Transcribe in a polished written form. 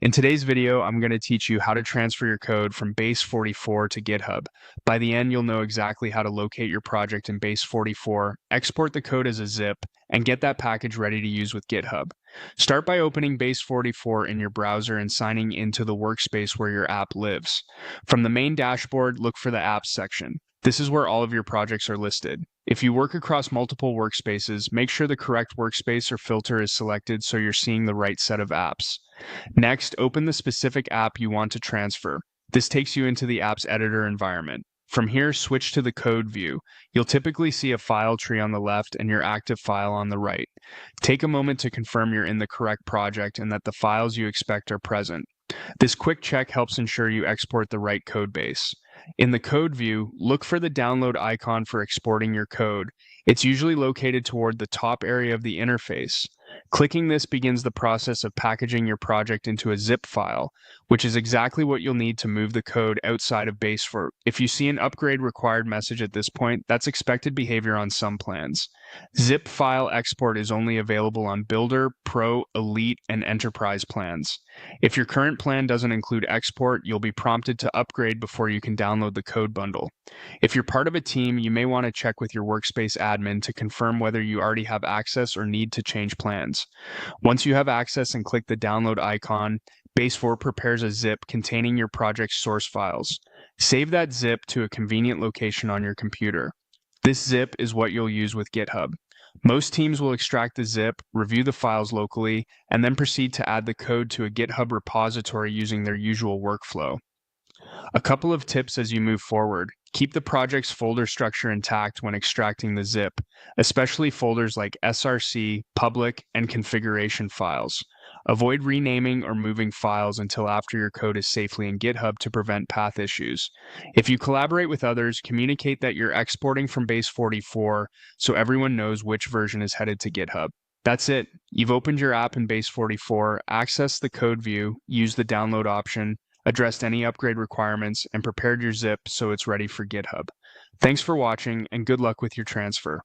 In today's video, I'm going to teach you how to transfer your code from Base44 to GitHub. By the end, you'll know exactly how to locate your project in Base44, export the code as a zip, and get that package ready to use with GitHub. Start by opening Base44 in your browser and signing into the workspace where your app lives. From the main dashboard, look for the Apps section. This is where all of your projects are listed. If you work across multiple workspaces, make sure the correct workspace or filter is selected so you're seeing the right set of apps. Next, open the specific app you want to transfer. This takes you into the app's editor environment. From here, switch to the code view. You'll typically see a file tree on the left and your active file on the right. Take a moment to confirm you're in the correct project and that the files you expect are present. This quick check helps ensure you export the right code base. In the code view, look for the download icon for exporting your code. It's usually located toward the top area of the interface. Clicking this begins the process of packaging your project into a zip file, which is exactly what you'll need to move the code outside of Base4. If you see an upgrade required message at this point, that's expected behavior on some plans. Zip file export is only available on Builder, Pro, Elite, and Enterprise plans. If your current plan doesn't include export, you'll be prompted to upgrade before you can download the code bundle. If you're part of a team, you may want to check with your workspace admin to confirm whether you already have access or need to change plans. Once you have access and click the download icon, Base4 prepares a zip containing your project's source files. Save that zip to a convenient location on your computer. This zip is what you'll use with GitHub. Most teams will extract the zip, review the files locally, and then proceed to add the code to a GitHub repository using their usual workflow. A couple of tips as you move forward. Keep the project's folder structure intact when extracting the zip, especially folders like src, public, and configuration files. Avoid renaming or moving files until after your code is safely in GitHub to prevent path issues. If you collaborate with others, communicate that you're exporting from Base44 so everyone knows which version is headed to GitHub. That's it. You've opened your app in Base44, accessed the code view, used the download option, addressed any upgrade requirements, and prepared your zip so it's ready for GitHub. Thanks for watching, and good luck with your transfer.